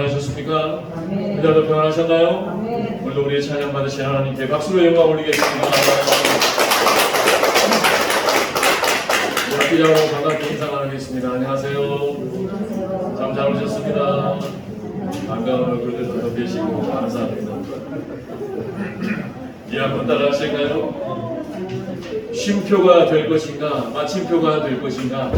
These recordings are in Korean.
하셨습니까? 그자도 평안하셨나요? 오늘도 우리의 찬양 받으신 하나님께 박수로 영광 올리겠습니다. 기자로 반갑게 인사 나누겠습니다. 안녕하세요. 참 잘 오셨습니다. 반가운 얼굴들도 계시고 감사합니다. 이 한번 따라 하실까요? 쉼표가 될 것인가, 마침표가 될 것인가.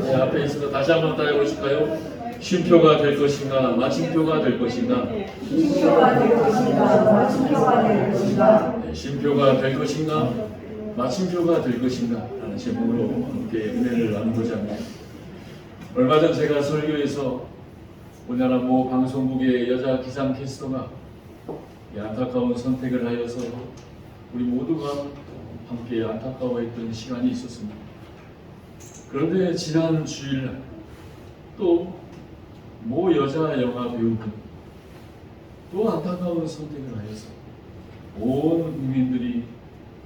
네, 앞에 있습니다. 다시 한번 따라 해보실까요? 쉼표가 될 것인가, 마침표가 될 것인가. 쉼표가 될 것인가, 마침표가 될 것인가. 네, 쉼표가 될 것인가, 마침표가 될 것인가 라는 제목으로 함께 은혜를 나누고자 합니다. 얼마 전 제가 설교에서 우리나라 모 방송국의 여자 기상캐스터가 안타까운 선택을 하여서 우리 모두가 함께 안타까워했던 시간이 있었습니다. 그런데 지난 주일날 또 모 여자 영화 배우분 또 안타까운 선택을 하여서 온 국민들이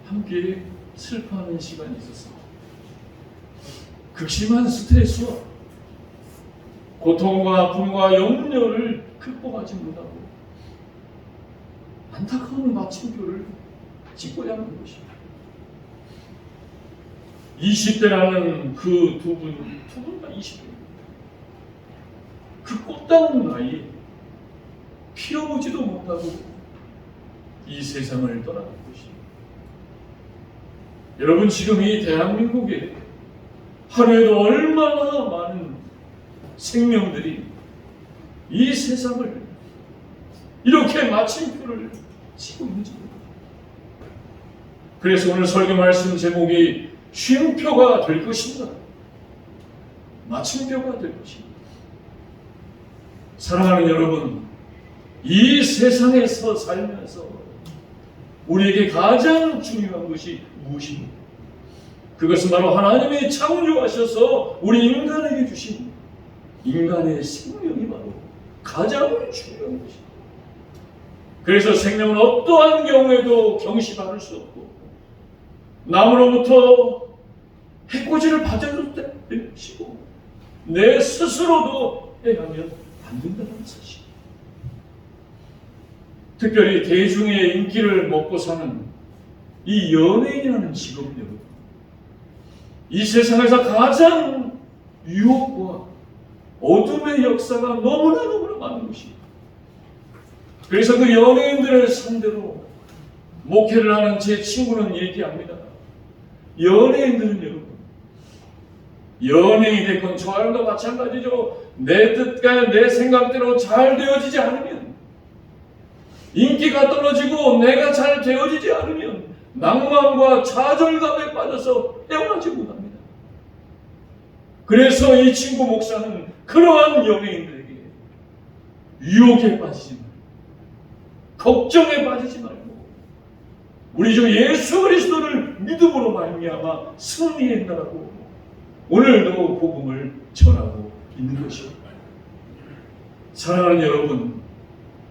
함께 슬퍼하는 시간이 있었습니다. 극심한 스트레스와 고통과 아픔과 염려를 극복하지 못하고 안타까운 마침표를 찍고야 하는 것입니다. 20대라는 그 두 분 다 20대. 그 꽃다운 나이에 피어보지도 못하고 이 세상을 떠나는 것입니다. 여러분, 지금 이 대한민국에 하루에도 얼마나 많은 생명들이 이 세상을 이렇게 마침표를 치고 있는지. 그래서 오늘 설교 말씀 제목이 쉼표가 될 것인가, 마침표가 될 것인가. 사랑하는 여러분, 이 세상에서 살면서 우리에게 가장 중요한 것이 무엇입니까? 그것은 바로 하나님이 창조하셔서 우리 인간에게 주신 인간의 생명이 바로 가장 중요한 것입니다. 그래서 생명은 어떠한 경우에도 경시받을 수 없고 남으로부터 해코지를 받아도 되시고 내 스스로도 해하면 안 된다는 사실. 특별히 대중의 인기를 먹고 사는 이 연예인이라는 직업, 여러분, 이 세상에서 가장 유혹과 어둠의 역사가 너무나 많은 것입니다. 그래서 그 연예인들을 상대로 목회를 하는 제 친구는 얘기합니다. 연예인들은 여러분, 연예인이 됐건 저와도 마찬가지죠. 내 뜻과 내 생각대로 잘 되어지지 않으면, 인기가 떨어지고 내가 잘 되어지지 않으면 낭만과 좌절감에 빠져서 헤어나지 못합니다. 그래서 이 친구 목사는 그러한 연예인들에게 유혹에 빠지지 말고, 걱정에 빠지지 말고, 우리 주 예수 그리스도를 믿음으로 말미암아 승리한다라고 오늘도 복음을 전하고 있는 것입니다. 사랑하는 여러분,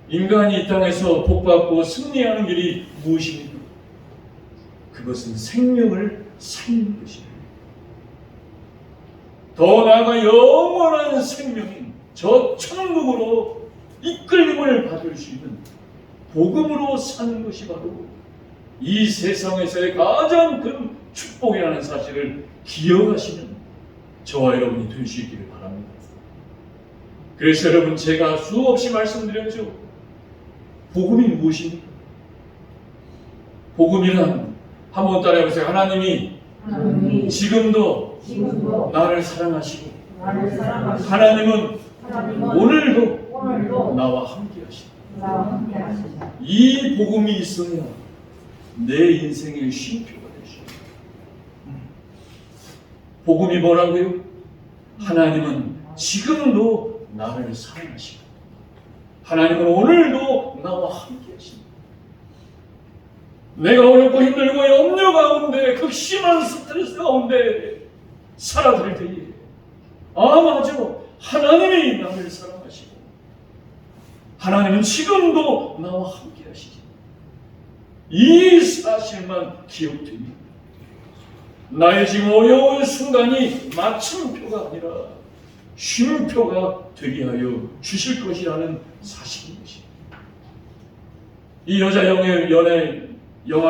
인간이 이 땅에서 복받고 승리하는 길이 무엇입니까? 그것은 생명을 살리는 것입니다. 더 나아가 영원한 생명인 저 천국으로 이끌림을 받을 수 있는 복음으로 사는 것이 바로 이 세상에서의 가장 큰 축복이라는 사실을 기억하시는 저와 여러분이 될 수 있기를 바랍니다. 그래서 여러분, 제가 수없이 말씀드렸죠. 복음이 무엇입니까? 복음이란, 한번 따라해보세요. 하나님이 지금도 나를 사랑하시고 하나님은 오늘도 나와 함께 하시고, 이 복음이 있어야 내 인생의 쉼표가 될 수 있습니다. 복음이 뭐라고요? 하나님은 지금도 나를 사랑하시고 하나님은 오늘도 나와 함께 하십니다. 내가 어렵고 힘들고 염려 가운데, 극심한 스트레스 가운데 살아들 때에 맞아, 하나님이 나를 사랑하시고 하나님은 지금도 나와 함께 하시지. 이 사실만 기억됩니다. 나의 지금 어려운 순간이 마침표가 아니라 쉼표가 되게 하여 주실 것이라는 사실인 것입니다. 이 여자 영화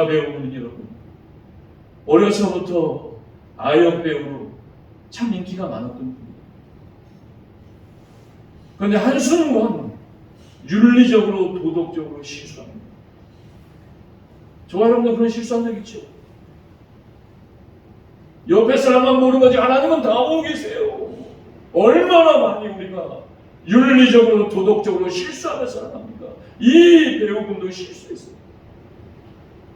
배우는 여러분, 어려서부터 아역 배우로 참 인기가 많았던 분입니다. 그런데 한순간 윤리적으로 도덕적으로 실수합니다. 저와 여러분도 그런 실수한 적 있죠? 옆에 사람만 모르는 거지 하나님은 다 보고 계세요. 얼마나 많이 우리가 윤리적으로 도덕적으로 실수하며 살아갑니까? 이 배우분도 실수했어요.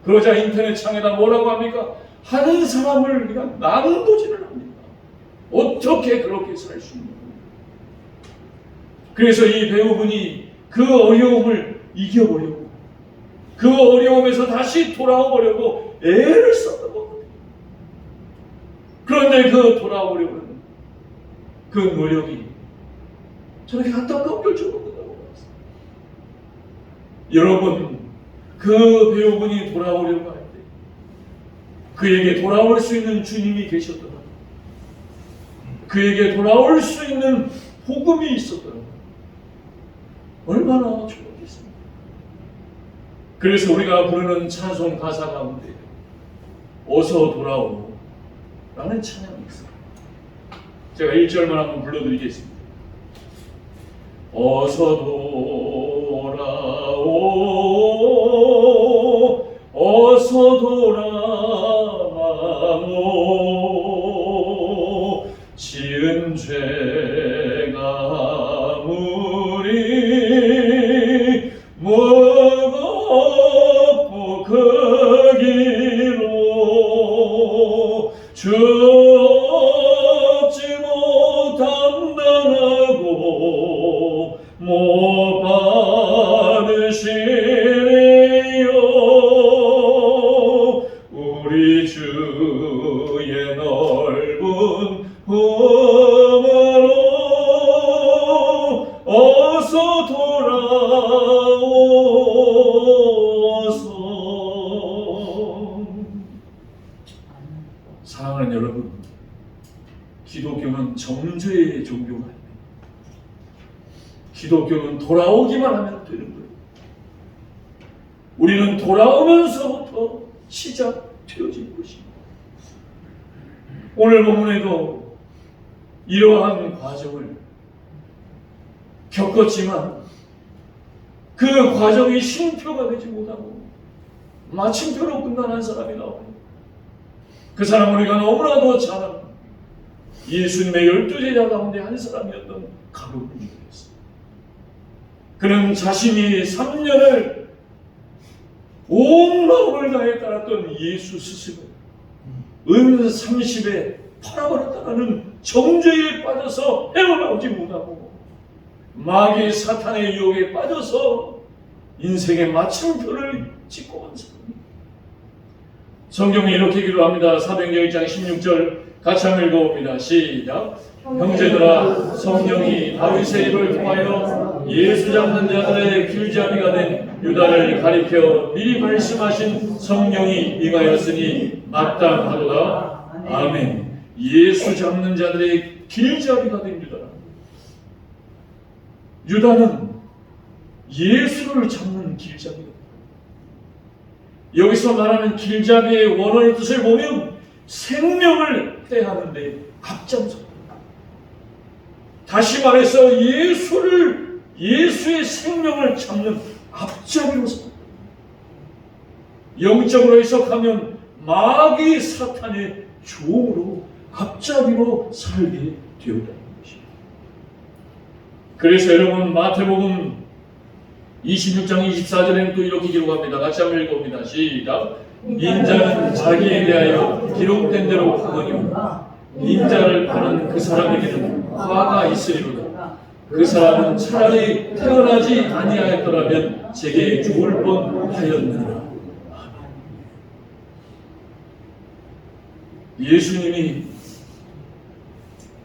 그러자 인터넷 창에다 뭐라고 합니까? 한 사람을 그냥 난도질을 합니다. 어떻게 그렇게 살 수 있는 거예요? 그래서 이 배우분이 그 어려움을 이겨보려고, 그 어려움에서 다시 돌아와 보려고 애를 썼던 거거든요. 그런데 그 돌아오려는 그 노력이 저렇게 안타까운 결정을 끝나고 말았어요. 여러분, 그 배우분이 돌아오려고 할 때 그에게 돌아올 수 있는 주님이 계셨더라고요. 그에게 돌아올 수 있는 복음이 있었더라고요. 얼마나 좋겠습니까? 그래서 우리가 부르는 찬송 가사 가운데 어서 돌아오 라는 찬양이 있어요. 제가 1절만 한번 불러드리겠습니다. 어서 돌아오, 어서 돌아와오, 지은 죄가 무리 무겁고 그 길로 주 없지 못한다고 못 받으시리요. 우리 주의 넓은 품으로 어서 돌아오소. 사랑하는 여러분, 기독교는 정죄의 종교가 아닙니다. 기독교는 돌아오기만 하면 되는 거예요. 우리는 돌아오면서부터 시작되어진 것입니다. 오늘 본문에도 이러한 과정을 겪었지만 그 과정이 쉼표가 되지 못하고 마침표로 끝난 한 사람이 나와요. 그 사람은 우리가 너무나도 잘 아는 예수님의 12제자 가운데 한 사람이었던 가룟유다였습니다. 그는 자신이 3년을 온 마음을 다해 따랐던 예수 스승을 은 30에 팔아버렸다는 정죄에 빠져서 헤어나오지 못하고 마귀 사탄의 유혹에 빠져서 인생의 마침표를 찍고 간 사람입니다. 성경이 이렇게 기도합니다. 사도행전 1장 16절 같이 한번 읽어봅니다. 시작. 형제들아, 성령이 다윗의 입을 통하여 예수 잡는 자들의 길잡이가 된 유다를 가리켜 미리 말씀하신 성령이 임하였으니 마땅하도다. 아멘. 예수 잡는 자들의 길잡이가 된 유다라. 유다는 예수를 잡는 길잡이다. 여기서 말하는 길잡이의 원어의 뜻을 보면 생명을 떼하는데 앞장섭니다. 다시 말해서 예수의 생명을 잡는 앞잡이로 삽니다. 영적으로 해석하면 마귀 사탄의 종으로 앞잡이로 살게 되었다는 것입니다. 그래서 여러분 마태복음 26장 24절에는 또 이렇게 기록합니다. 같이 한번 읽어봅니다. 시작. 인자는 자기에 대하여 기록된 대로 하거니와 인자를 파는 그 사람에게는 화가 있으리로다. 그 사람은 차라리 태어나지 아니하였더라면 제게 죽을 뻔하였느니라. 예수님이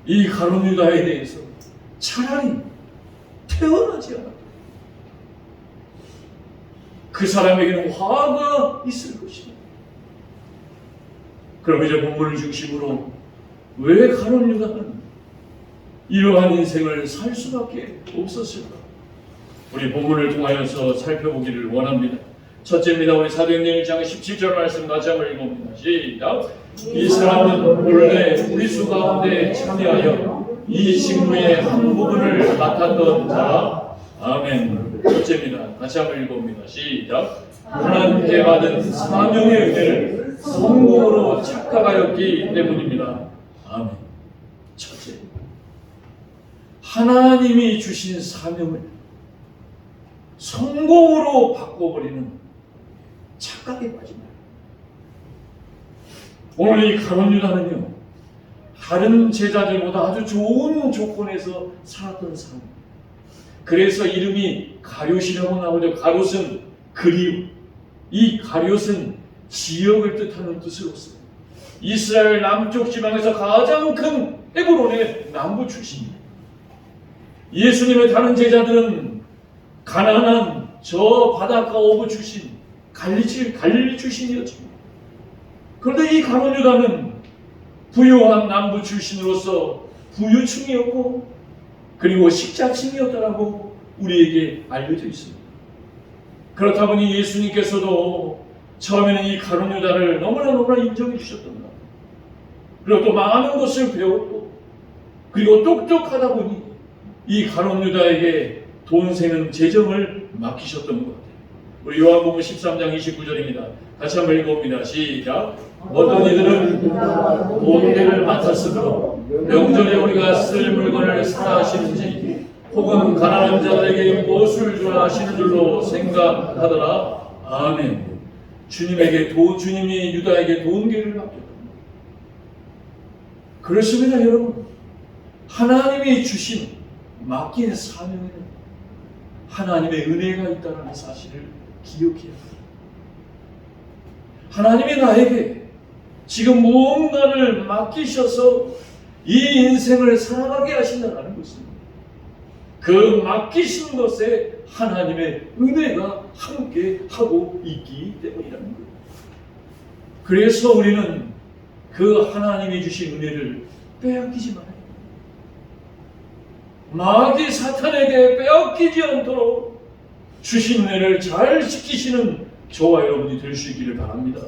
이 가룟유다에 대해서 차라리 태어나지 않았다. 그 사람에게는 화가 있을 것이다. 그럼 이제 본문을 중심으로 왜 가룟유다는 이러한 인생을 살 수밖에 없었을까? 우리 본문을 통하여서 살펴보기를 원합니다. 첫째입니다. 우리 사도행전 1장 17절 말씀 같이 한번 읽어봅니다. 시작. 이 사람은 본래 우리 수 가운데 참여하여 이 직무의 한 부분을 맡았던 자. 아멘. 첫째입니다. 같이 한번 읽어봅니다. 시작. 하나님께 받은 사명의 은혜를 성공으로 착각하였기 때문입니다. 아멘. 첫째, 하나님이 주신 사명을 성공으로 바꿔버리는 착각에 빠집니다. 오늘 이 가룟 유다는요, 다른 제자들보다 아주 좋은 조건에서 살았던 사람. 그래서 이름이 가룟이라고 나오죠. 가룟은 그리움. 이 가룟은 지역을 뜻하는 뜻으로서 이스라엘 남쪽 지방에서 가장 큰 헤브론의 남부 출신입니다. 예수님의 다른 제자들은 가난한 저 바닷가 어부 출신, 갈릴리 출신이었죠. 그런데 이 가룟 유다는 부유한 남부 출신으로서 부유층이었고, 그리고 식자층이었다라고 우리에게 알려져 있습니다. 그렇다 보니 예수님께서도 처음에는 이 가룟 유다를 너무나 인정해 주셨던 것. 그리고 또 많은 것을 배웠고, 그리고 똑똑하다 보니 이 가룟 유다에게 돈 세는 재정을 맡기셨던 것 같아요. 우리 요한복음 13장 29절입니다. 같이 한번 읽어봅니다. 시작. 어떤 이들은 돈대를 맡았으므로 명절에 우리가 쓸 물건을 사라 하시는지, 혹은 가난한 자들에게 무엇을 주라 하시는 줄로 생각하더라. 아멘. 주님이 유다에게 돈계를 맡겼다. 그렇습니다, 여러분. 하나님이 주신 맡긴 사명에는 하나님의 은혜가 있다는 사실을 기억해야 합니다. 하나님이 나에게 지금 무언가를 맡기셔서 이 인생을 살아가게 하신다는 것은 그 맡기신 것에 하나님의 은혜가 함께 하고 있기 때문이라는 거예요. 그래서 우리는 그 하나님이 주신 은혜를 빼앗기지 말아야 합니다. 마귀 사탄에게 빼앗기지 않도록 주신 은혜를 잘 지키시는 저와 여러분이 될 수 있기를 바랍니다.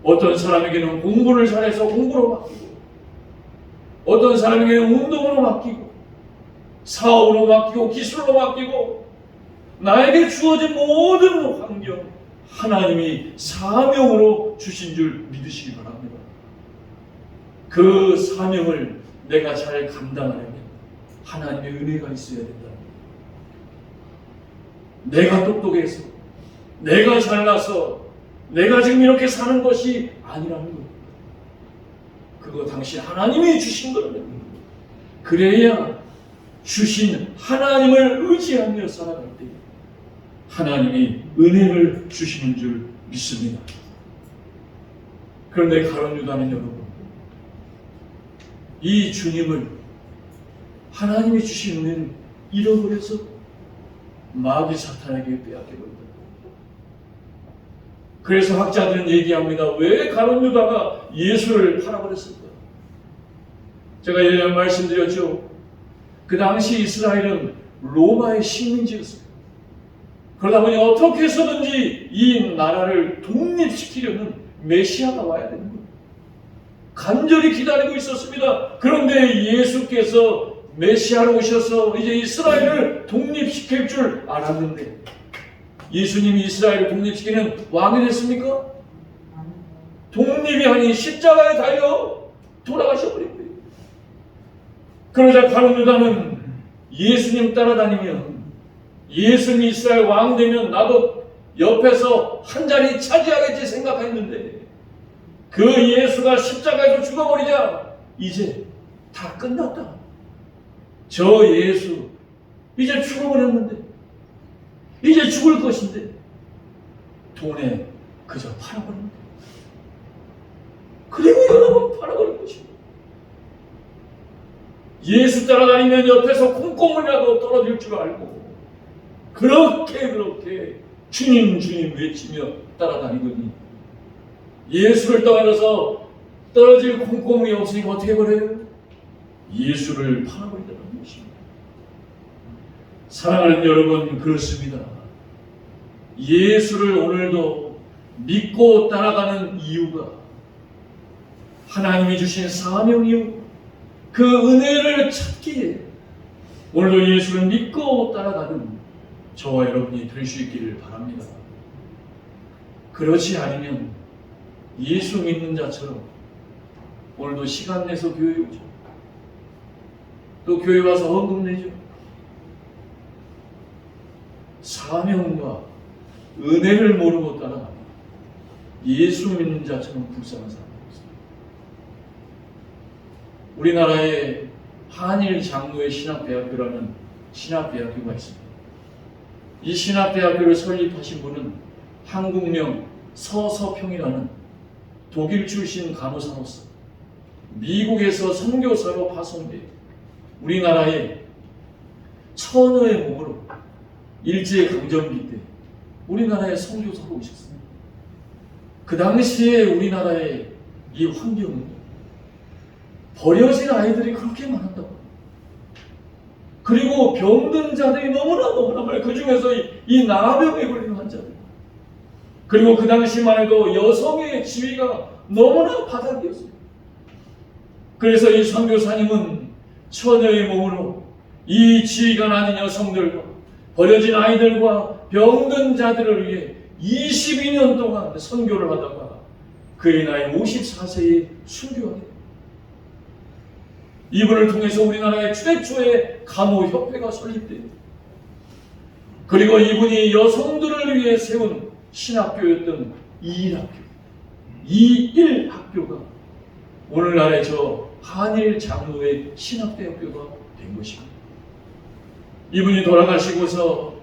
어떤 사람에게는 공부를 잘해서 공부로 맡기고, 어떤 사람에게는 운동으로 맡기고, 사업으로 맡기고, 기술로 맡기고, 나에게 주어진 모든 환경 하나님이 사명으로 주신 줄 믿으시기 바랍니다. 그 사명을 내가 잘 감당하려면 하나님의 은혜가 있어야 된다. 내가 똑똑해서, 내가 잘나서, 내가 지금 이렇게 사는 것이 아니라는 겁니다. 그거 당신 하나님이 주신 거라는 겁니다. 그래야 주신 하나님을 의지하며 살아갈 때 하나님이 은혜를 주시는 줄 믿습니다. 그런데 가룟 유다는 여러분, 이 주님을, 하나님이 주신 은혜를 잃어버려서 마귀 사탄에게 빼앗겨버립니다. 그래서 학자들은 얘기합니다. 왜 가룟 유다가 예수를 팔아버렸을까? 제가 예전에 말씀드렸죠. 그 당시 이스라엘은 로마의 식민지였어요. 그러다 보니 어떻게 해서든지 이 나라를 독립시키려는 메시아가 와야 되는 거예요. 간절히 기다리고 있었습니다. 그런데 예수께서 메시아로 오셔서 이제 이스라엘을 독립시킬 줄 알았는데, 예수님이 이스라엘을 독립시키는 왕이 됐습니까? 독립이 아닌 십자가에 달려 돌아가셔버린 거예요. 그러자 가룟 유다는 예수님 따라다니면, 예수님 이스라엘 왕 되면 나도 옆에서 한 자리 차지하겠지 생각했는데, 그 예수가 십자가에서 죽어버리자 이제 다 끝났다. 저 예수 이제 죽어버렸는데, 이제 죽을 것인데 돈에 그저 팔아버린 거예요. 그리고 여러분 팔아버린 것입니다. 예수 따라다니면 옆에서 콩고물이라도 떨어질 줄 알고 그렇게 주님 외치며 따라다니더니 예수를 떠나서 떨어질 콩고물이 없으니까 어떻게 버려요? 예수를 팔아버리더라는 것입니다. 사랑하는 여러분, 그렇습니다. 예수를 오늘도 믿고 따라가는 이유가 하나님이 주신 사명이요, 그 은혜를 찾기에 오늘도 예수를 믿고 따라가는 저와 여러분이 될 수 있기를 바랍니다. 그렇지 않으면 예수 믿는 자처럼 오늘도 시간 내서 교회 오죠. 또 교회 와서 헌금 내죠. 사명과 은혜를 모르고 따라가면 예수 믿는 자처럼 불쌍한 사람이 없습니다. 우리나라에 한일 장로의 신학대학교라는 신학대학교가 있습니다. 이 신학대학교를 설립하신 분은 한국명 서서평이라는 독일 출신 간호사로서 미국에서 선교사로 파송돼 우리나라에 천여의 몸으로 일제강점기 때 우리나라에 선교사로 오셨습니다. 그 당시에 우리나라의 이 환경은 버려진 아이들이 그렇게 많았다고. 그리고 병든 자들이 너무나 많아요. 그 중에서 이 나병에 걸린 환자들. 그리고 그 당시만 해도 여성의 지위가 너무나 바닥이었어요. 그래서 이 선교사님은 처녀의 몸으로 이 지위가 낮은 여성들과 버려진 아이들과 병든 자들을 위해 22년 동안 선교를 하다가 그의 나이 54세에 순교하게 됩니다. 이분을 통해서 우리나라의 최초의 간호협회가 설립돼요. 그리고 이분이 여성들을 위해 세운 신학교였던 이일학교가 오늘날의 저 한일 장로의 신학대학교가 된 것입니다. 이분이 돌아가시고서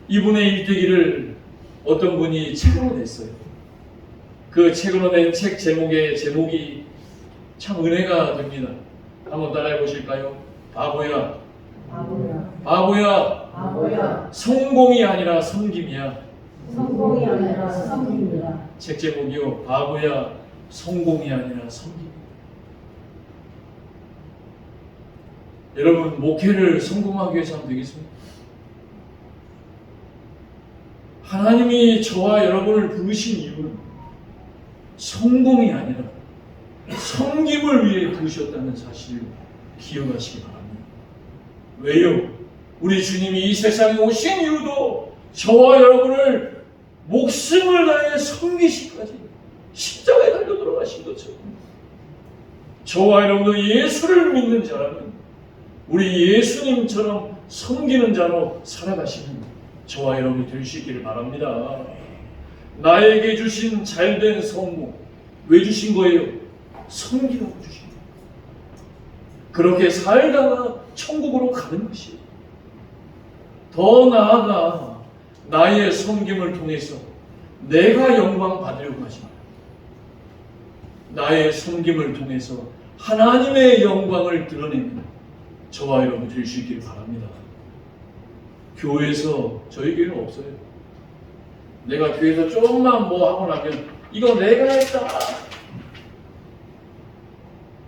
이분의 일대기를 어떤 분이 책으로 냈어요. 그 책으로 낸 책 제목이 참 은혜가 됩니다. 한번 따라해 보실까요? 바보야. 바보야. 바보야. 바보야. 성공이 아니라 섬김이야. 성공이 아니라 성공이다. 책 제목이요. 바보야. 성공이 아니라 섬김. 여러분, 목회를 성공하기 위해서 하면 되겠습니까? 하나님이 저와 여러분을 부르신 이유는 성공이 아니라 섬김을 위해 부르셨다는 사실을 기억하시기 바랍니다. 왜요? 우리 주님이 이 세상에 오신 이유도 저와 여러분을 목숨을 다해 섬기시기까지 십자가에 달려 돌아가신 것처럼 저와 여러분도 예수를 믿는 자라면 우리 예수님처럼 섬기는 자로 살아가시는 저와 여러분이 될 수 있기를 바랍니다. 나에게 주신 잘된 성공, 왜 주신 거예요? 섬기라고 주신 거예요. 그렇게 살다가 천국으로 가는 것이에요. 더 나아가 나의 섬김을 통해서 내가 영광 받으려고 하지 마요. 나의 섬김을 통해서 하나님의 영광을 드러내는 저와 여러분 될 수 있기를 바랍니다. 교회에서, 저희 교회는 없어요. 내가 교회에서 조금만 뭐 하고 나면 이거 내가 했다.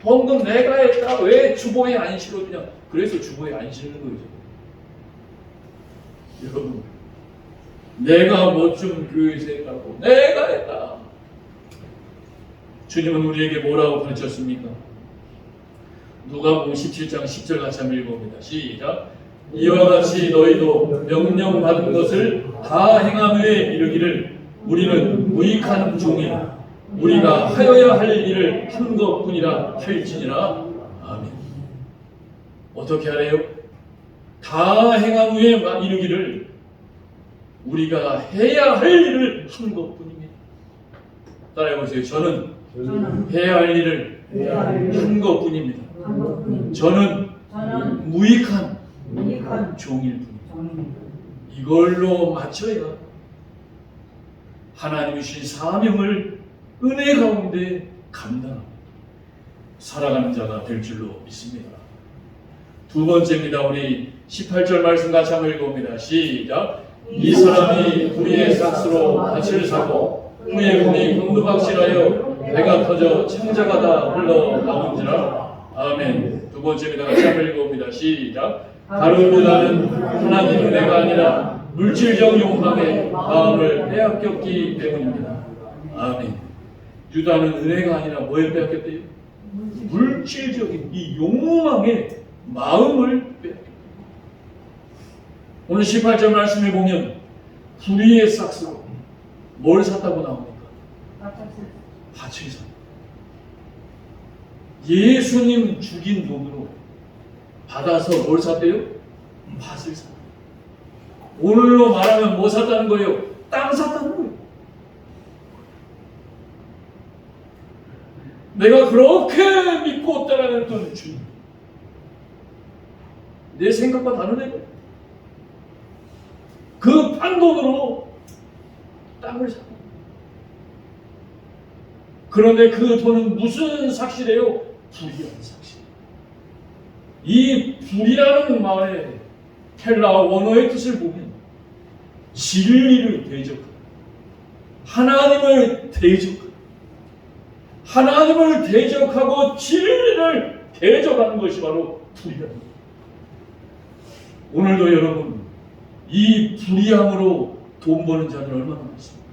헌금 내가 했다. 왜 주보에 안 실어주냐. 그래서 주보에 안 실는 거죠. 여러분, 내가 뭐 좀 교회에서 했다고 내가 했다. 주님은 우리에게 뭐라고 가르쳤습니까? 누가복음 17장 10절 같이 한번 읽어봅니다. 시작. 이와 같이 너희도 명령받은 것을 다 행함에 이르기를 우리는 무익한 종이라 우리가 하여야 할 일을 한 것뿐이라 할지니라. 아멘. 어떻게 하래요? 다 행함 후에 이르기를 우리가 해야 할 일을 한 것뿐입니다. 따라해보세요. 저는 해야 할 일을 한 것뿐입니다. 저는 무익한 종일 뿐입니다. 이걸로 맞춰야 하나님이 주신 사명을 은혜 가운데 감당합니다. 살아가는 자가 될 줄로 믿습니다. 두 번째입니다. 우리 18절 말씀 같이 한번 읽어봅니다. 시작. 이 사람이 우리의 삭스로 밭을 사고 후에 분이 곤두박질하여 배가 터져 창자가 다 흘러나온지라. 아멘. 두 번째입니다. 같이 한번 읽어봅니다. 시작. 가룟 유다는 하나님 은혜가 아니라 물질적 욕망에 마음을 빼앗겼기 때문입니다. 아멘. 유다는 은혜가 아니라 뭐에 빼앗겼대요? 물질적인 이 욕망에 마음을 빼앗겼다. 오늘 18절 말씀에 보면 불의의 싹스로 뭘 샀다고 나옵니까? 밭을 샀다. 예수님 죽인 돈으로 받아서 뭘 샀대요? 밭을 샀다. 오늘로 말하면 뭐 샀다는 거예요? 땅 샀다는 거예요. 내가 그렇게 믿고 따라갔던 주님, 내 생각과 다르네. 그 판돈으로 땅을 샀다. 그런데 그 돈은 무슨 삭시래요? 불의한 삭시. 이 불이라는 말의 헬라어 원어의 뜻을 보면 진리를 대적하다, 하나님을 대적하다, 하나님을 대적하고 진리를 대적하는 것이 바로 불의라는 거예요. 오늘도 여러분 이 불의함으로 돈 버는 자들 얼마나 많습니까?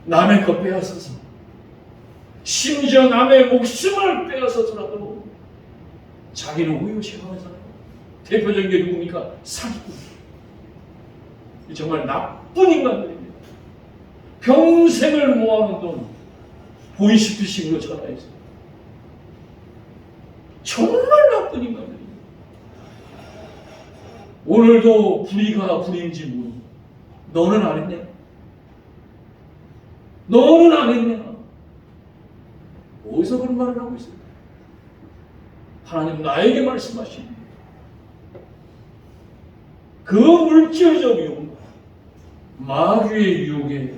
남의 것 빼앗아서, 심지어 남의 목숨을 빼앗아서라도 자기는 오롯이하면서 대표적인 게 누굽니까? 사기꾼. 정말 나쁜 인간들입니다. 평생을 모아놓은 돈 보이스피싱으로 전화해서 정말 나쁜 인간들입니다. 오늘도 불의가 불의인지 모르고 너는 안 했냐? 너는 안 했냐? 어디서 그런 말을 하고 있어요? 하나님 나에게 말씀하십니다. 그 물질적 욕망, 마귀의 유혹에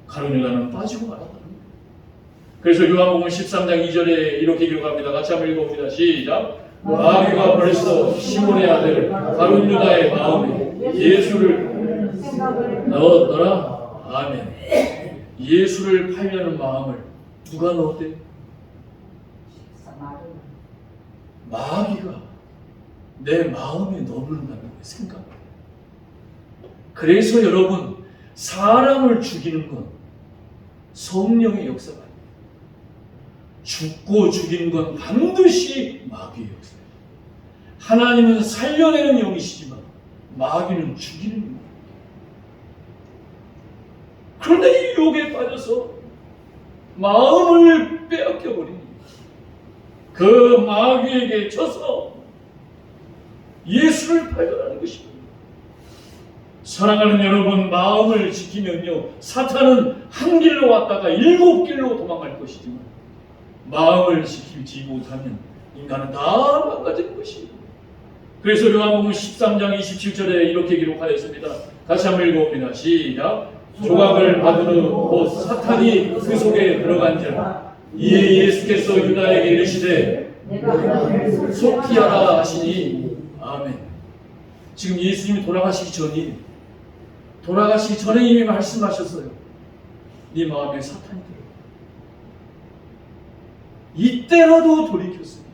가룟 유다는 빠지고 말았다는 거예요. 그래서 요한복음 13장 2절에 이렇게 기록합니다. 같이 한번 읽어봅니다. 시작. 마귀가 벌써 시몬의 아들 가룟 유다의 마음에 예수를 넣었더라. 아멘. 예수를 팔려는 마음을 누가 넣었대요? 마귀가 내 마음에 넣는다는 생각. 그래서 여러분, 사람을 죽이는 건 성령의 역사가 아닙니다. 죽고 죽이는 건 반드시 마귀의 역사예요. 하나님은 살려내는 영이시지만 마귀는 죽이는 영이에요. 그런데 이 유혹에 빠져서 마음을 빼앗겨버린 그 마귀에게 져서 예수를 발견하는 것입니다. 사랑하는 여러분, 마음을 지키면요, 사탄은 한 길로 왔다가 7길로 도망갈 것이지만 마음을 지키지 못하면 인간은 다 망가지는 것입니다. 그래서 요한복음 13장 27절에 이렇게 기록하였습니다. 다시 한번 읽어봅니다. 시작. 조각을 받은 후 곧 사탄이 그 속에 들어간지라 이에 예수께서 유다에게 이르시되 속히하라 하시니. 아멘. 지금 예수님이 돌아가시기 전에 이미 말씀하셨어요. 네 마음에 사탄이 들어. 이때라도 돌이켰으면,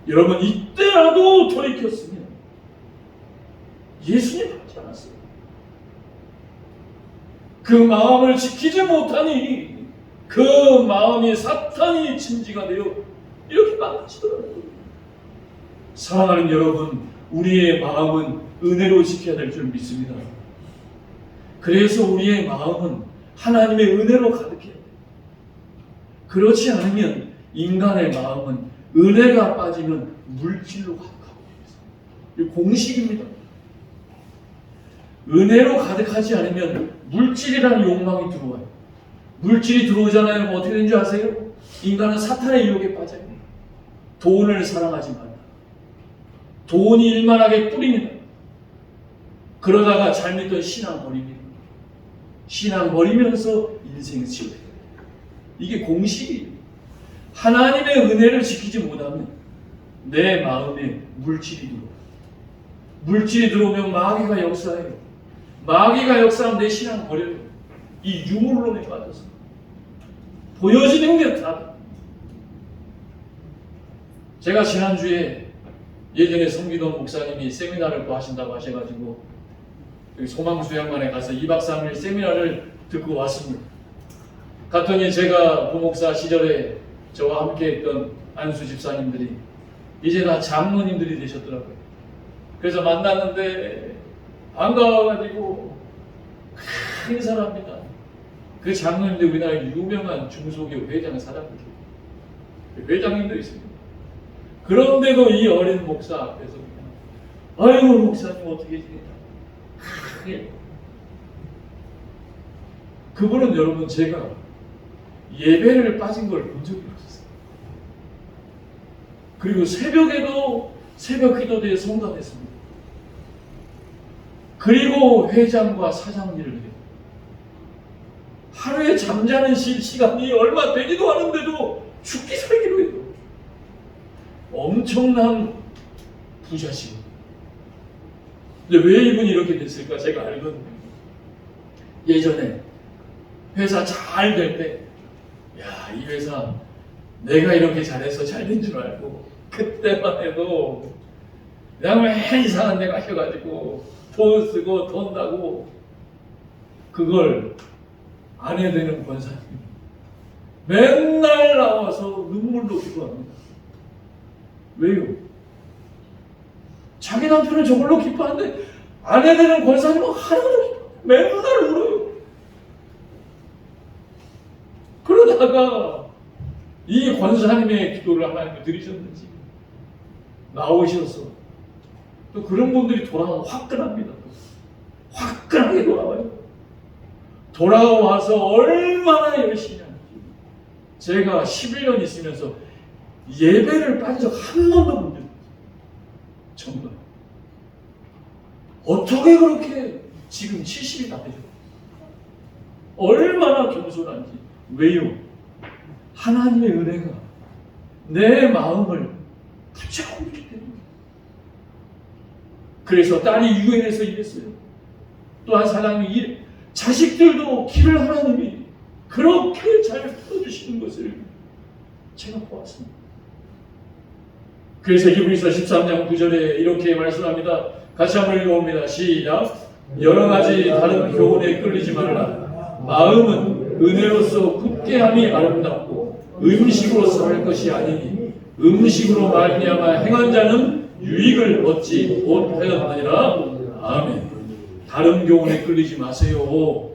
여러분 이때라도 돌이켰으면 예수님 받지 않았어요. 그 마음을 지키지 못하니 그 마음이 사탄이 침지가 되어 이렇게 망가지더라고요. 사랑하는 여러분, 우리의 마음은 은혜로 지켜야 될 줄 믿습니다. 그래서 우리의 마음은 하나님의 은혜로 가득해야 돼요. 그렇지 않으면 인간의 마음은 은혜가 빠지면 물질로 가득하고 있어요. 이 공식입니다. 은혜로 가득하지 않으면 물질이라는 욕망이 들어와요. 물질이 들어오잖아요. 뭐 어떻게 되는 줄 아세요? 인간은 사탄의 유혹에 빠져요. 돈을 사랑하지 말라. 돈이 일만하게 뿌립니다. 그러다가 잘 믿던 신앙 버립니다. 신앙 버리면서 인생을 치워요. 이게 공식이에요. 하나님의 은혜를 지키지 못하면 내 마음에 물질이 들어와요. 물질이 들어오면 마귀가 역사해요. 마귀가 역사하면 내 신앙 버려요. 이 유물론에 빠져서. 보여지는 듯하다. 제가 지난주에 예전에 섬기던 목사님이 세미나를 또 하신다고 하셔가지고 여기 소망수양관에 가서 2박 3일 세미나를 듣고 왔습니다. 갔더니 제가 부목사 시절에 저와 함께 했던 안수 집사님들이 이제 다 장로님들이 되셨더라고요. 그래서 만났는데 반가워가지고 큰 인사합니다. 그 장로님들 우리나라 유명한 중소기업 회장 사장들, 회장님도 있습니다. 그런데도 이 어린 목사 앞에서 그냥 아이고 목사님 어떻게 지내냐. 그분은 여러분 제가 예배를 빠진 걸 본 적이 없었어요. 그리고 새벽에도 새벽 기도대에 성감했습니다. 그리고 회장과 사장 일을 해요. 하루에 잠자는 시간이 얼마 되지도 않은데도 죽기 살기로 해요. 엄청난 부자시고. 근데 왜 이분이 이렇게 됐을까 제가 알거든요. 예전에 회사 잘 될 때, 야, 이 회사 내가 이렇게 잘해서 잘 된 줄 알고 그때만 해도 그냥 왜 이상한 데 가셔가지고 돈 쓰고 돈 나고 그걸 아내 되는 권사님 맨날 나와서 눈물로 기도합니다. 왜요? 자기 남편은 저걸로 기뻐하는데 아내 되는 권사님은 하나도 기뻐 맨날 울어요. 그러다가 이 권사님의 기도를 하나님께 드리셨는지 나오셔서 또 그런 분들이 돌아오면 화끈합니다. 화끈하게 돌아와요. 돌아와서 얼마나 열심히 하는지. 제가 11년 있으면서 예배를 빠진 적 한 번도 본 적이 없어요. 정말. 어떻게 그렇게 지금 70이 다 되죠? 얼마나 겸손한지. 왜요? 하나님의 은혜가 내 마음을 붙잡기 때문에. 그래서 딸이 유엔에서 일했어요. 또한 사람이 자식들도 길을 하나님이 그렇게 잘 풀어주시는 것을 제가 보았습니다. 그래서 히브리서 13장 9절에 이렇게 말씀합니다. 같이 한번 읽어봅니다. 시작. 여러 가지 다른 교훈에 끌리지 말라. 마음은 은혜로서 굳게함이 아름답고 음식으로서 할 것이 아니니 음식으로 말미암아 행한 자는 유익을 얻지 못하였느니라. 아멘. 다른 교훈에 끌리지 마세요.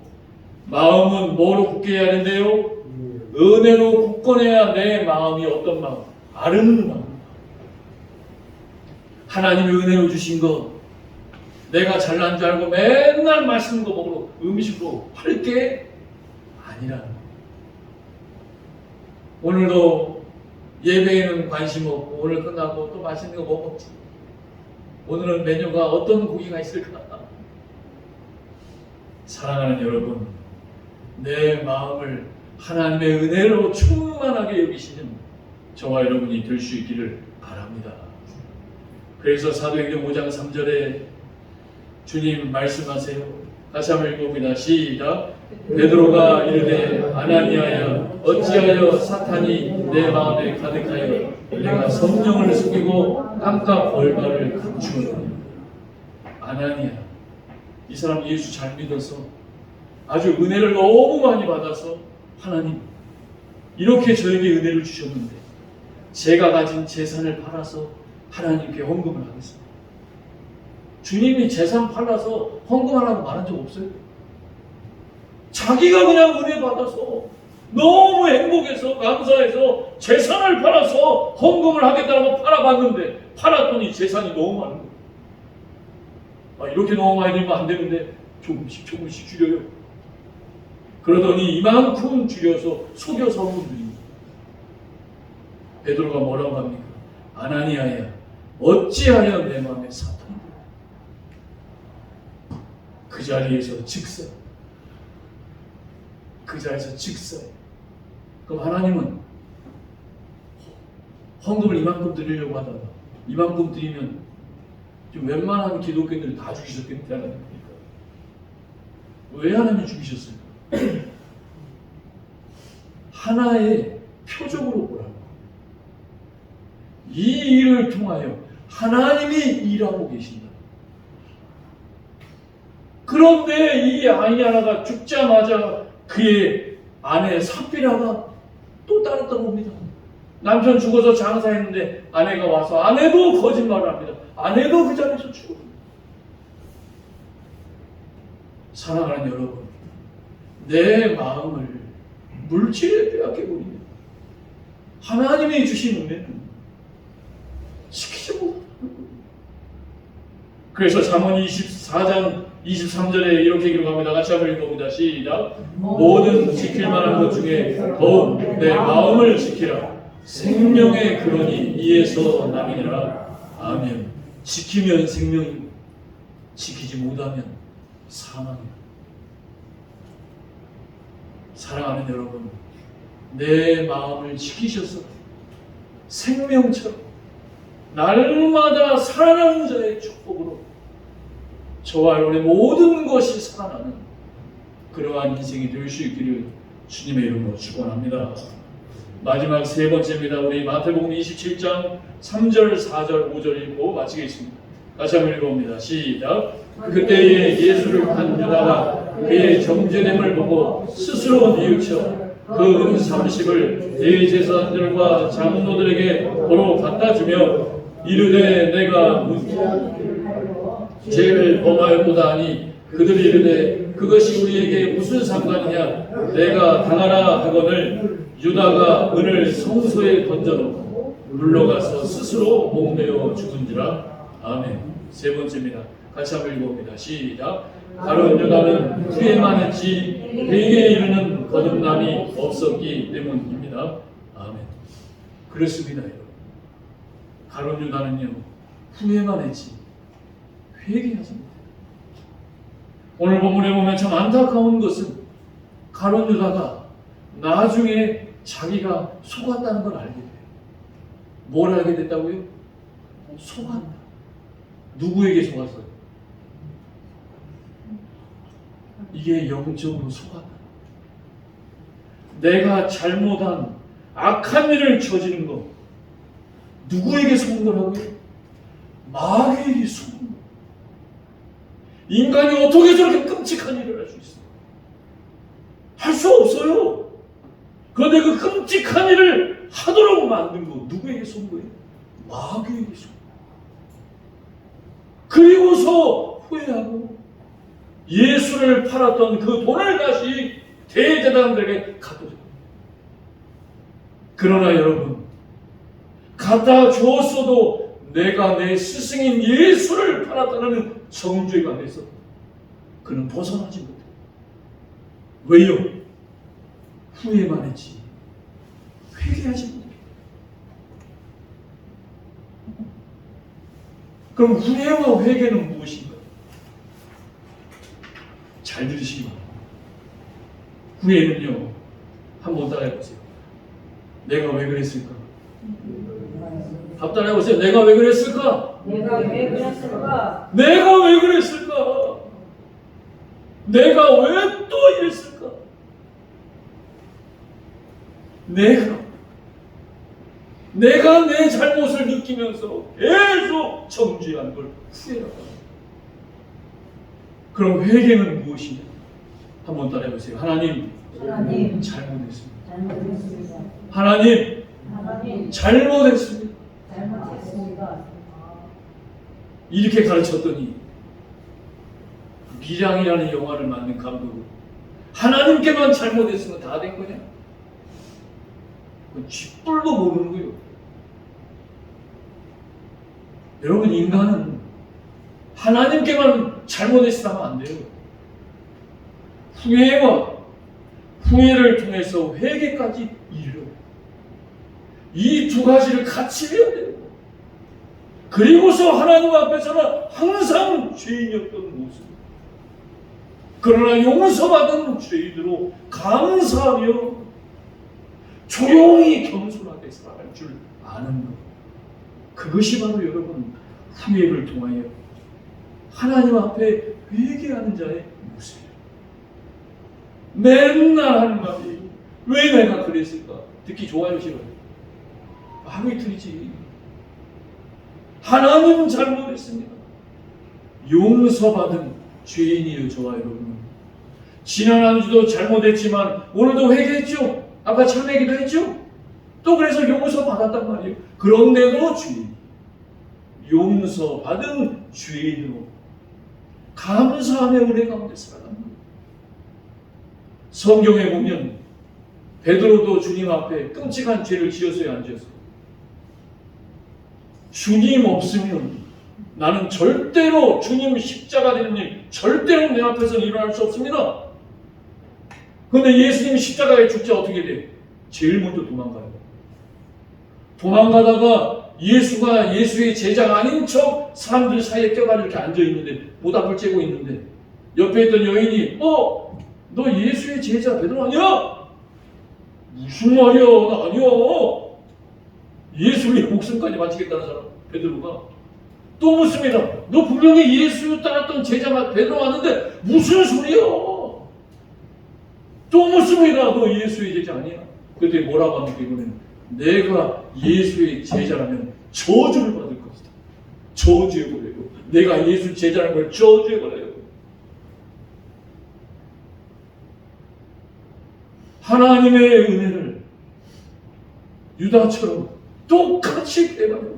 마음은 뭐로 굳게 해야 되는데요? 은혜로 굳건해야 내 마음이 어떤 마음? 아름다운 마음. 하나님이 은혜로 주신 거 내가 잘난 줄 알고 맨날 맛있는 거 먹으러 음식으로 할 게 아니라 오늘도 예배에는 관심 없고 오늘 끝나고 또 맛있는 거 뭐 먹지? 오늘은 메뉴가 어떤 고기가 있을까? 사랑하는 여러분, 내 마음을 하나님의 은혜로 충만하게 여기시는 저와 여러분이 될 수 있기를 바랍니다. 그래서 사도행전 5장 3절에 주님 말씀하세요. 다시 한번 읽어봅니다. 시작. 베드로가 이르되 아나니아야 어찌하여 사탄이 내 마음에 가득하여 내가 성령을 속이고 땅과 벌받을 감추었느냐. 아나니아, 이 사람 예수 잘 믿어서 아주 은혜를 너무 많이 받아서 하나님 이렇게 저에게 은혜를 주셨는데 제가 가진 재산을 팔아서 하나님께 헌금을 하겠습니다. 주님이 재산 팔아서 헌금하라고 말한 적 없어요. 자기가 그냥 은혜 받아서 너무 행복해서 감사해서 재산을 팔아서 헌금을 하겠다고 팔아봤는데 팔았더니 재산이 너무 많은 거예요. 아, 이렇게 너무 많이 들면 안 되는데 조금씩 줄여요. 그러더니 이만큼 줄여서 속여서 헌금 드립니다. 베드로가 뭐라고 합니까? 아나니아야 어찌하여 내 마음에 사탄이 그 자리에서 즉사 그럼 하나님은 헌금을 이만큼 드리려고 하다가 이만큼 드리면 좀 웬만한 기독교인들이 다 죽이셨겠는데 하나님입니까? 왜 하나님이 죽이셨을까? 하나의 표적으로 보라고. 이 일을 통하여 하나님이 일하고 계신다. 그런데 이 아이아나가 죽자마자 그의 아내 삽비라가 또 따랐다고 봅니다. 남편 죽어서 장사했는데 아내가 와서 아내도 거짓말을 합니다. 아내도 그 자리에서 죽어요. 사랑하는 여러분, 내 마음을 물질에 빼앗겨버리면 하나님이 주신 은혜는 지키지 못하는 거예요. 그래서 잠언 24장 23절에 이렇게 기록합니다. 같이 한번 읽어봅니다. 시작. 모든 지킬 만한 것 중에 더욱 내 마음을 지키라. 생명의 근원이 이에서 남이니라. 아멘. 지키면 생명이고 지키지 못하면 사망이다. 사랑하는 여러분, 내 마음을 지키셔서 생명처럼 날마다 살아나는 자의 축복으로 저와 여러분의 모든 것이 살아나는 그러한 인생이 될 수 있기를 주님의 이름으로 축원합니다. 마지막 세 번째입니다. 우리 마태복음 27장 3절, 4절, 5절 읽고 마치겠습니다. 다시 한번 읽어봅니다. 시작. 그때에 예수를 판 유다가 그의 정죄됨을 보고 스스로 뉘우쳐 그 은 30을 대제사장들과 장로들에게 도로 갖다 주며 이르되 내가 죄를 범하였도다 하니 그들이 이르되 그것이 우리에게 무슨 상관이냐 내가 당하라 하거늘 유다가 은을 성소에 던져놓고 물러가서 스스로 목매어 죽은지라. 아멘. 세 번째입니다. 같이 한번 읽어봅니다. 시작. 가룟 유다는 후회만 했지 회개에 이르는 거듭남이 없었기 때문입니다. 아멘. 그렇습니다. 여러분. 가룟 유다는요 후회만 했지 회개하지 못해요. 오늘 본문에 보면 참 안타까운 것은 가룟 유다가 나중에 자기가 속았다는 걸 알게 돼요. 뭘 알게 됐다고요? 속았다. 누구에게 속았어요? 이게 영적으로 속았다. 내가 잘못한 악한 일을 저지른 거 누구에게 속은 거라고요? 마귀에게 속은 거. 인간이 어떻게 저렇게 끔찍한 일을 할 수 있어요? 할 수 없어요. 그런데 그 끔찍한 일을 하도록 만든 거 누구에게 속은 거예요? 마귀에게 속은 거. 그리고서 후회하고 예수를 팔았던 그 돈을 다시 대제사장들에게 갖다 줍니다. 그러나 여러분, 갖다 주었어도 내가 내 스승인 예수를 팔았다는 정죄가 돼서 그는 벗어나지 못해요. 왜요? 후회만 했지 회개하지 못해요. 그럼 후회와 회개는 무엇인가? 잘 들으시기 바랍니다. 후회는요, 한번 따라해보세요. 내가 왜 그랬을까? 답 따라해보세요. 내가 왜 그랬을까? 내가 왜 그랬을까? 내가 왜 그랬을까? 내가 왜 또 이랬을까? 내가 내 잘못을 느끼면서 계속 정죄한 걸 후회하고. 그럼 회개는 무엇이냐? 한번 따라해보세요. 하나님, 잘못했습니다. 하나님, 잘못했습니다. 이렇게 가르쳤더니 미량이라는 영화를 만든 감독은 하나님께만 잘못했으면 다 된 거냐? 쥐뿔도 모르는 거예요. 여러분, 인간은 하나님께만 잘못했으면 하면 안 돼요. 후회와 후회를 통해서 회개까지 이르러 이 두 가지를 같이 해야 돼요. 그리고서 하나님 앞에서는 항상 죄인이었던 모습, 그러나 용서받은 죄인으로 감사하며 조용히 겸손하게 살아갈 줄 아는 것, 그것이 바로 여러분 후회를 통하여 하나님 앞에 회개하는 자의 모습이에요. 맨날 하는 말이 왜 내가 그랬을까? 듣기 좋아요, 싫어요? 마음이 틀리지. 하나님은 잘못했습니다. 용서받은 죄인이요, 저와 여러분. 지난 한 주도 잘못했지만 오늘도 회개했죠. 아까 참회기도 했죠. 또 그래서 용서받았단 말이에요. 그런데도 주인, 용서받은 주인으로 감사함의 은혜 가운데 살아갑니다. 성경에 보면 베드로도 주님 앞에 끔찍한 죄를 지었어요, 안 지었어요? 주님 없으면 나는 절대로 주님 십자가 되는 일 절대로 내 앞에서는 일어날 수 없습니다. 그런데 예수님이 십자가에 죽자 어떻게 돼? 제일 먼저 도망가요. 도망가다가 예수가 예수의 제자가 아닌 척 사람들 사이에 껴가지고 이렇게 앉아있는데 모닥불 쬐고 있는데 옆에 있던 여인이 너 예수의 제자 베드로 아니야? 무슨 말이야? 나 아니야. 예수의 목숨까지 바치겠다는 사람 베드로가 또 묻습니다. 너 분명히 예수 따랐던 제자가 베드로 왔는데 무슨 소리야? 또 묻습니다. 너 예수의 제자 아니야? 그때 뭐라고 합니까? 이번에는 내가 예수의 제자라면 저주를 받을 것이다. 저주해버려요. 내가 예수 제자라는 걸 저주해버려요. 하나님의 은혜를 유다처럼 똑같이 빼앗깁니다.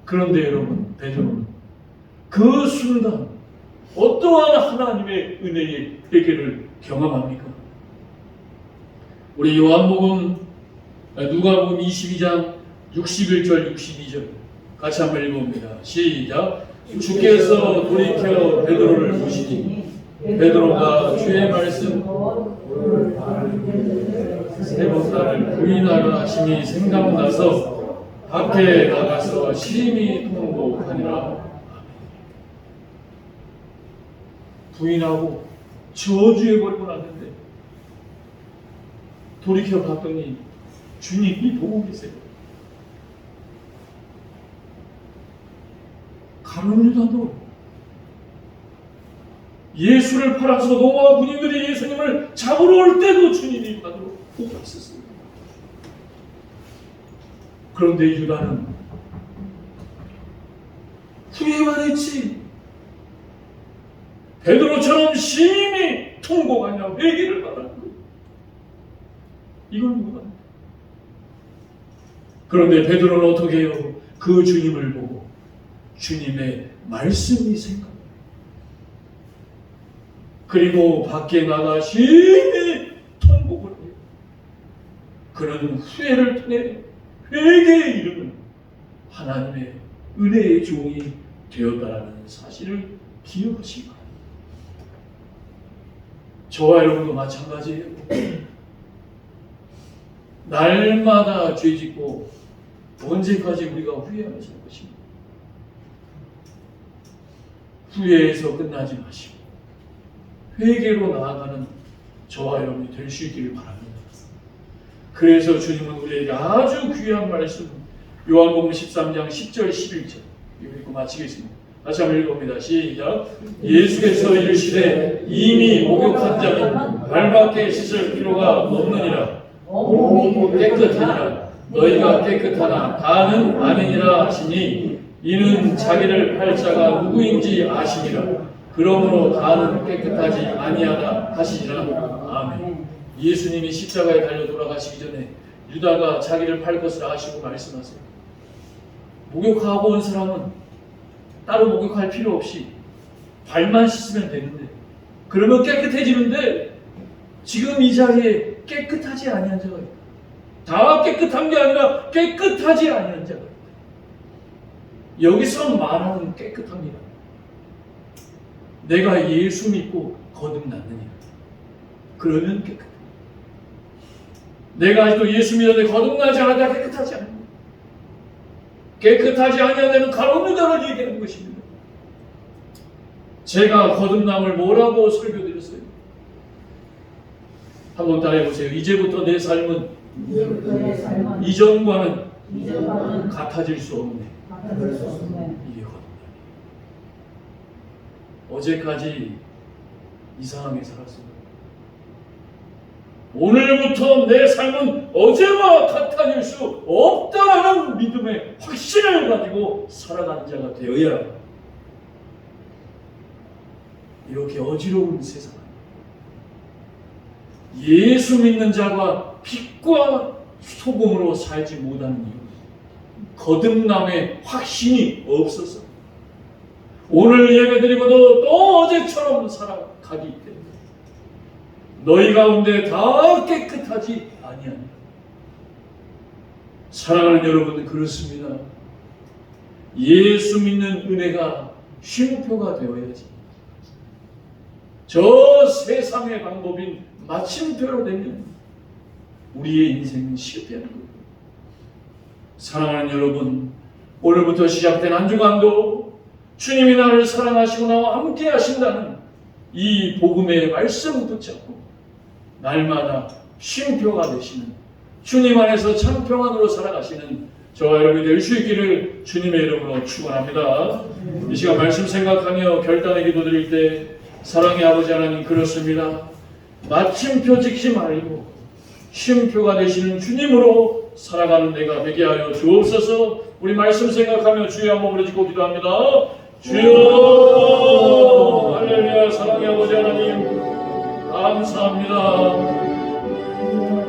그런데 여러분, 베드로는 그 순간 어떠한 하나님의 은혜의 회개를 경험합니까? 우리 요한복음 누가복음 22장 61절 62절 같이 한번 읽어봅니다. 시작. 주께서 돌이켜 베드로를 보시니 베드로가 주의 말씀 세 번 나를 부인하라 하심이 생각나서 밖에 나가서 심히 통곡하니라. 부인하고 저주해버리고 났는데 돌이켜 봤더니 주님이 보고 계세요. 가룟 유다도 예수를 팔아서 로마 군인들이 예수님을 잡으러 올 때도 주님이 유다로 보고 있었습니다. 그런데 유다는 후회만 했지 베드로처럼 심히 통곡하냐 회개를 받았는 거예요. 이걸 누가? 그런데 베드로는 어떻게 해요? 그 주님을 보고 주님의 말씀이 생각나요. 그리고 밖에 나가 심히 통곡을 해요. 그는 후회를 통해 회개에 이르는 하나님의 은혜의 종이 되었다라는 사실을 기억하시기 바랍니다. 저와 여러분도 마찬가지예요. 날마다 죄짓고 언제까지 우리가 후회하면서 할 것입니다. 후회해서 끝나지 마시고 회개로 나아가는 저와 여러분이 될 수 있기를 바랍니다. 그래서 주님은 우리에게 아주 귀한 말씀 요한복음 13장 10절 11절 이거 읽고 마치겠습니다. 다시 한번 읽어봅니다. 시작. 예수께서 이르시되 이미 목욕한 자는 발밖에 씻을 필요가 없느니라. 몸이 깨끗하니라. 너희가 깨끗하나 다는 아니니라 하시니 이는 자기를 팔 자가 누구인지 아시니라. 그러므로 다는 깨끗하지 아니하다 하시니라. 아멘. 예수님이 십자가에 달려 돌아가시기 전에 유다가 자기를 팔 것을 아시고 말씀하세요. 목욕하고 온 사람은 따로 목욕할 필요 없이 발만 씻으면 되는데 그러면 깨끗해지는데 지금 이 자리에 깨끗하지 아니한 자가 있다. 다 깨끗한 게 아니라 깨끗하지 아니한 자가 있다. 여기서 말하는 깨끗합니다. 내가 예수 믿고 거듭났느냐 그러면 깨끗해. 내가 아직도 예수 믿었는데 거듭나지 않았다 깨끗하지 않습니다. 깨끗하지 아니하다는 가룟 유다를 얘기하는 것입니다. 제가 거듭남을 뭐라고 설교드렸어요? 한번 따라해보세요. 이제부터 내 삶은 이전과는 같아질 수 없네. 이게 거듭남이에요. 어제까지 이상하게 살았어요. 오늘부터 내 삶은 어제와 같아질 수 없다라는 믿음의 확신을 가지고 살아가는 자가 되어야 합니다. 이렇게 어지러운 세상, 예수 믿는 자가 빛과 소금으로 살지 못하는 이유, 거듭남의 확신이 없어서 오늘 예배드리고도 또 어제처럼 살아가기 때문에 너희 가운데 다 깨끗하지 아니하니. 사랑하는 여러분, 그렇습니다. 예수 믿는 은혜가 쉼표가 되어야지. 저 세상의 방법인 마침표로 되면 우리의 인생은 실패하는 거예요. 사랑하는 여러분, 오늘부터 시작된 한 주간도 주님이 나를 사랑하시고 나와 함께 하신다는 이 복음의 말씀 붙잡고 날마다 쉼표가 되시는, 주님 안에서 참 평안으로 살아가시는 저와 여러분이 될 수 있기를 주님의 이름으로 축원합니다. 이 시간 말씀 생각하며 결단의 기도 드릴 때, 사랑의 아버지 하나님, 그렇습니다. 마침표 찍지 말고 쉼표가 되시는 주님으로 살아가는 내가 되게 하여 주옵소서. 우리 말씀 생각하며 주여 한번 부르짖고 기도합니다. 주여